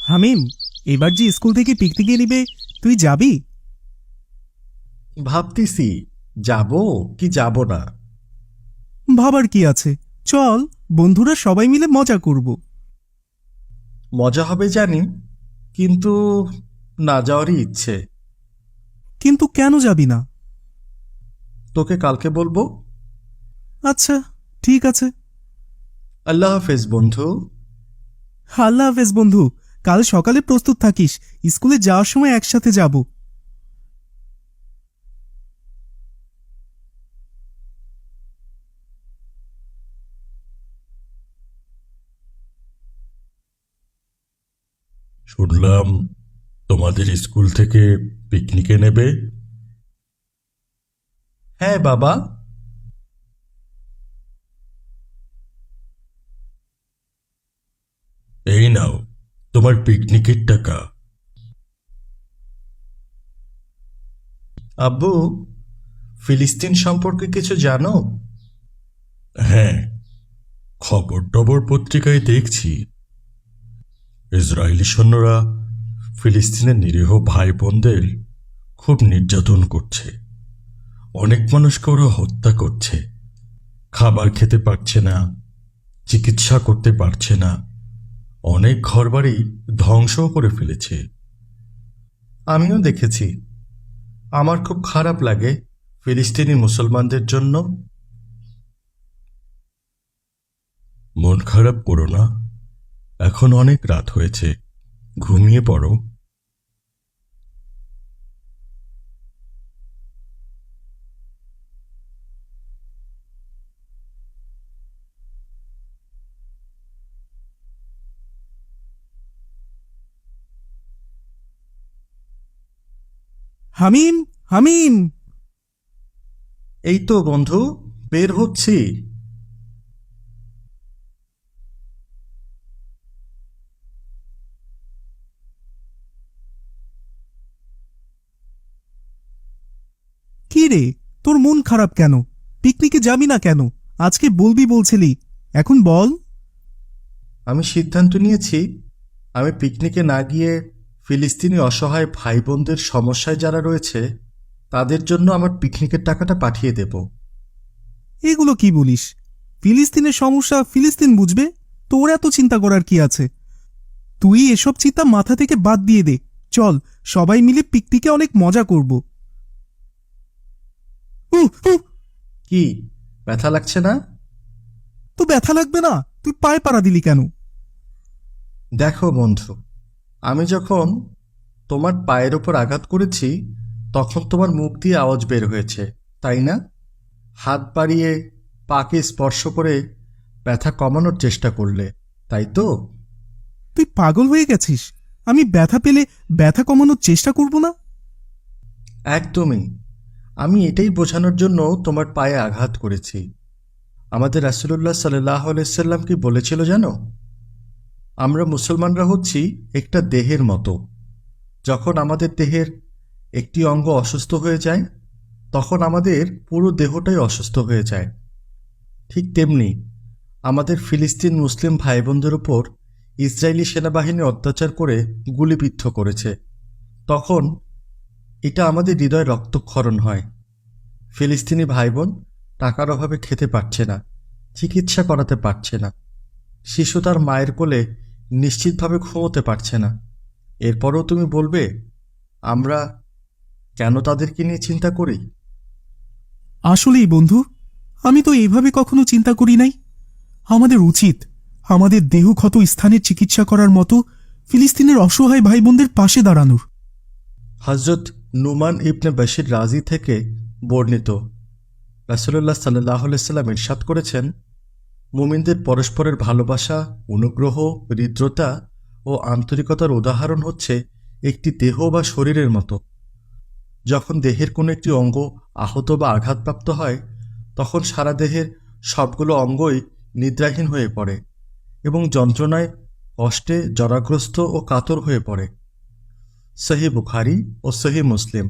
হামিম, এবার যে স্কুল থেকে পিকনিকে নিবে, তুই যাবি? ভাবতেছি যাব কি যাব না। ভাবার কি আছে, চল, বন্ধুরা সবাই মিলে মজা করব। মজা হবে জানি, কিন্তু না যাওয়ারই ইচ্ছে। কিন্তু কেন যাবি না? তোকে কালকে বলবো। আচ্ছা, ঠিক আছে। আল্লাহ হাফেজ বন্ধু। আল্লাহ হাফেজ বন্ধু। কাল সকালে প্রস্তুত থাকিস, স্কুলে যাওয়ার সময় একসাথে যাব। শুনলাম তোমাদের স্কুল থেকে পিকনিকে নেবে। হ্যাঁ বাবা। এই নাও তোমার পিকনিকের টাকা। আব্বু, ফিলিস্তিন সম্পর্কে কিছু জানো? হ্যাঁ, খবর টবর পত্রিকায় দেখছি ইসরায়েলি সৈন্যরা ফিলিস্তিনের নিরীহ ভাই বোনদের খুব নির্যাতন করছে। অনেক মানুষকে ওরা হত্যা করছে। খাবার খেতে পারছে না, চিকিৎসা করতে পারছে না, অনেক ঘরবাড়ি ধ্বংসও করে ফেলেছে। আমিও দেখেছি। আমার খুব খারাপ লাগে ফিলিস্তিনি মুসলমানদের জন্য। মন খারাপ করো না, এখন অনেক রাত হয়েছে, ঘুমিয়ে পড়ো। হামিম, হামিম। এই তো বন্ধু, বের হচ্ছি। কি রে, তোর মন খারাপ কেন? পিকনিকে যাবি না কেন? আজকে বলবি বলছিলি, এখন বল। আমি সিদ্ধান্ত নিয়েছি, আমি পিকনিকে না গিয়ে ফিলিস্তিনি অসহায় ভাই বোনদের সমস্যায় যারা রয়েছে তাদের জন্য আমার পিকনিকের টাকাটা পাঠিয়ে দেব। এগুলো কি বলিস? ফিলিস্তিনের সমস্যা ফিলিস্তিন বুঝবে, তোর এত চিন্তা করার কি আছে? তুই এসব চিন্তা মাথা থেকে বাদ দিয়ে দে। চল, সবাই মিলে পিকনিকে অনেক মজা করব। উহ, উহ, কি, ব্যথা লাগছে না? তো ব্যথা লাগবে না? তুই পায়ে পাড়া দিলি কেন? দেখো বন্ধু, আমি যখন তোমার পায়ের ওপর আঘাত করেছি তখন তোমার মুখ দিয়ে আওয়াজ বের হয়েছে, তাই না? হাত বাড়িয়ে পাকে স্পর্শ করে ব্যথা কমানোর চেষ্টা করলে, তাই তো? তুই পাগল হয়ে গেছিস? আমি ব্যথা পেলে ব্যথা কমানোর চেষ্টা করব না? একদমই। আমি এটাই বোঝানোর জন্য তোমার পায়ে আঘাত করেছি। আমাদের রাসূলুল্লাহ সাল্লাল্লাহু আলাইহি সাল্লাম কি বলেছিল জানো? আমরা মুসলমানরা হচ্ছি একটা দেহের মতো। যখন আমাদের দেহের একটি অঙ্গ অসুস্থ হয়ে যায় তখন আমাদের পুরো দেহটাই অসুস্থ হয়ে যায়। ঠিক তেমনি আমাদের ফিলিস্তিন মুসলিম ভাই বোনদের উপর ইসরায়েলি সেনাবাহিনী অত্যাচার করে গুলিবিদ্ধ করেছে। তখন এটা আমাদের হৃদয়ে রক্তক্ষরণ হয়। ফিলিস্তিনি ভাই বোন টাকার অভাবে খেতে পারছে না, চিকিৎসা করাতে পারছে না, শিশু তার মায়ের কোলে নিশ্চিতভাবে ঘুমোতে পারছে না। এরপরও তুমি বলবে আমরা কেন তাদেরকে নিয়ে চিন্তা করি? আসলেই বন্ধু, আমি তো এইভাবে কখনো চিন্তা করি নাই। আমাদের উচিত আমাদের দেহ ক্ষত স্থানের চিকিৎসা করার মতো ফিলিস্তিনের অসহায় ভাই বোনদের পাশে দাঁড়ানোর। হজরত নুমান ইবনে বশির রাজি থেকে বর্ণিত, রাসূলুল্লাহ সাল্লাল্লাহু আলাইহি সাল্লাম ইরশাদ করেছেন, মুমিনদের পরস্পরের ভালোবাসা, অনুগ্রহ, হৃদ্রতা ও আন্তরিকতার উদাহরণ হচ্ছে একটি দেহ বা শরীরের মতো। যখন দেহের কোনো একটি অঙ্গ আহত বা আঘাতপ্রাপ্ত হয় তখন সারা দেহের সবগুলো অঙ্গই নিদ্রাহীন হয়ে পড়ে এবং যন্ত্রণায়, কষ্টে জরাগ্রস্ত ও কাতর হয়ে পড়ে। সহিহ বুখারী ও সহিহ মুসলিম।